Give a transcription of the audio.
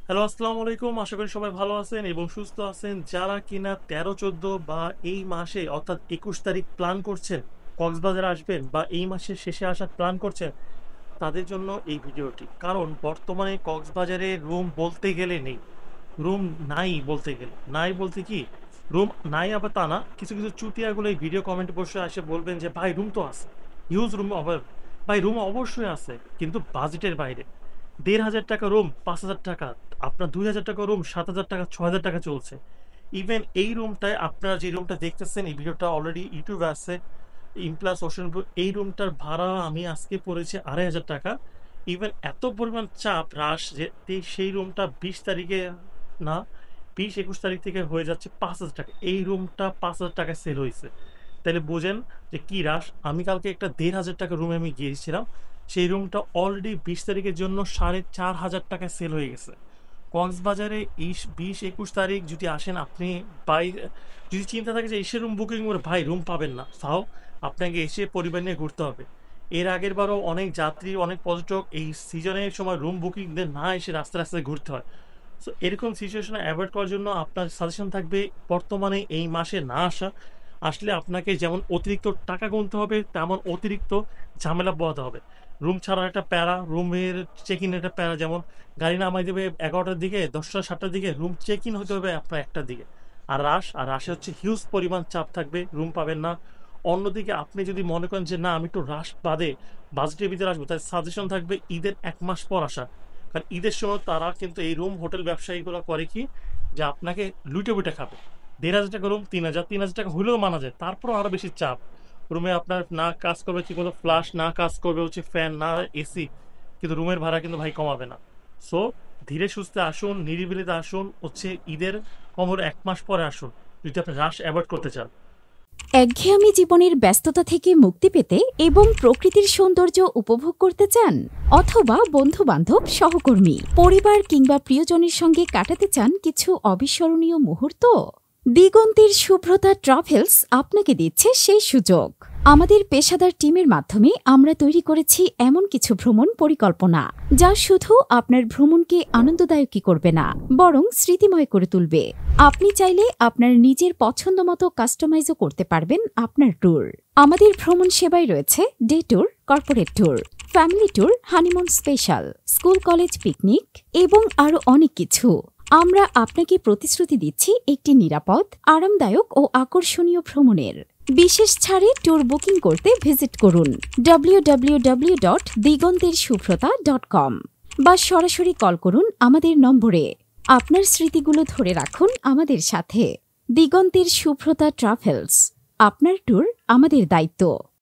Hello, আসসালামু আলাইকুম। আশা করি সবাই ভালো আছেন এবং সুস্থ আছেন। যারা কিনা ১৩-১৪ বা এই মাসে অর্থাৎ ২১ তারিখ প্ল্যান করছেন কক্সবাজার আসবেন বা এই মাসের শেষে আসার প্ল্যান করছেন, তাদের জন্য এই ভিডিওটি। কারণ বর্তমানে কক্সবাজারে রুম বলতে গেলে নেই। রুম নাই বলতে গেলে। নাই বলতে কি? রুম নাই আবার তা না। কিছু, কিছু চুতিয়াগুলো এই ভিডিও কমেন্টে বসে এসে বলবেন যে, "ভাই রুম তো আছে। হিউজ রুম ভাই রুম অবশ্যই আছে কিন্তু বাজেটের বাইরে। ৳১,৫০০ রুম ৳৫,০০০, আপনার ৳২,০০০ রুম ৳৭,০০০, ৳৬,০০০ চলছে। ইভেন এই রুমটায় আপনারা যে রুমটা দেখতেছেন, এই ভিডিওটা অলরেডি ইউটিউবে আছে। ইমপ্লাস ওশানপুর এই রুমটার ভাড়া আমি আজকে পড়েছে ৳২,৫০০। ইভেন এত পরিমাণ চাপ হ্রাস যে সেই রুমটা ২০ তারিখে না ২০-২১ তারিখ থেকে হয়ে যাচ্ছে ৳৫,০০০। এই রুমটা ৳৫,০০০ সেল হইছে। তাইলে বোঝেন যে কি হ্রাস। আমি কালকে একটা ৳১,৫০০ রুমে আমি গিয়েছিলাম। সেই রুমটা অলরেডি ২০ তারিখের জন্য ৳৪,৫০০ সেল হয়ে গেছে। কক্সবাজারে ২০-২১ তারিখ যদি আসেন আপনি বাই যদি চিন্তা থাকে যে এসে রুম বুকিং করে ভাই রুম পাবেন না। তাও আপনাকে এসে পরিবার নিয়ে ঘুরতে হবে। এর আগের বারও অনেক যাত্রী, অনেক পর্যটক এই সিজনের সময় রুম বুকিং দিয়ে না এসে রাস্তায়, রাস্তায় ঘুরতে হয়। সো এরকম সিচুয়েশনে এভয়েড করার জন্য আপনার সাজেশন থাকবে বর্তমানে এই মাসে না আসা। আসলে আপনাকে যেমন অতিরিক্ত টাকা গুনতে হবে, তেমন অতিরিক্ত ঝামেলা পোহাতে হবে। রুম ছাড়ার একটা প্যারা, রুমের চেক ইনের একটা প্যারা। যেমন গাড়ি নামায় দেবে ১১টার দিকে, ১০টা-৭টার দিকে, রুম চেক ইন হতে হবে আপনার ১টার দিকে। আর রাশে হচ্ছে হিউজ পরিমাণ চাপ থাকবে, রুম পাবেন না। অন্যদিকে আপনি যদি মনে করেন যে না আমি একটু রাশ বাদে বাজেটের ভিতরে আসবো, তাই সাজেশন থাকবে ঈদের ১ মাস পর আসা। কারণ ঈদের সময় তারা কিন্তু এই রুম হোটেল ব্যবসায়ীগুলো করে কি যে আপনাকে লুটে পুটে খাবে। ৳১,৫০০ রুম ৩,০০০, ৳৩,০০০ হলেও মানা যায়, তারপরও আরো বেশি চাপ। রুমে আপনার না কাজ করবে ঠিক মতো ফ্লাশ, না কাজ করবে হচ্ছে ফ্যান, না এসি, কিন্তু রুমের ভাড়া কিন্তু ভাই কমাবে না। সো ধীরে সুস্থে আসুন, নিরিবিলিতে আসুন, হচ্ছে ঈদের কম হলে ১ মাস পরে আসুন যদি আপনি রাশ অ্যাভয়েড করতে চান। একঘেয়েমি জীবনের ব্যস্ততা থেকে মুক্তি পেতে এবং প্রকৃতির সৌন্দর্য উপভোগ করতে চান, অথবা বন্ধু-বান্ধব, সহকর্মী, পরিবার কিংবা প্রিয়জনের সঙ্গে কাটাতে চান কিছু অবিস্মরণীয় মুহূর্ত? দিগন্তের শুভ্রতা ট্রাভেলস আপনাকে দিচ্ছে সেই সুযোগ। আমাদের পেশাদার টিমের মাধ্যমে আমরা তৈরি করেছি এমন কিছু ভ্রমণ পরিকল্পনা যা শুধু আপনার ভ্রমণকে আনন্দদায়কই করবে না, বরং স্মৃতিময় করে তুলবে। আপনি চাইলে আপনার নিজের পছন্দমতো কাস্টমাইজও করতে পারবেন আপনার ট্যুর। আমাদের ভ্রমণ সেবায় রয়েছে day tour, corporate tour, family tour, honeymoon special, school college picnic এবং আরও অনেক কিছু। আমরা আপনাকে প্রতিশ্রুতি দিচ্ছি একটি নিরাপদ, আরামদায়ক ও আকর্ষণীয় ভ্রমণের। বিশেষ ছাড়ে ট্যুর বুকিং করতে ভিজিট করুন www.digontershubhrota.com বা সরাসরি কল করুন আমাদের নম্বরে। আপনার স্মৃতিগুলো ধরে রাখুন আমাদের সাথে। দিগন্তের শুভ্রতা ট্রাভেলস, আপনার ট্যুর আমাদের দায়িত্ব।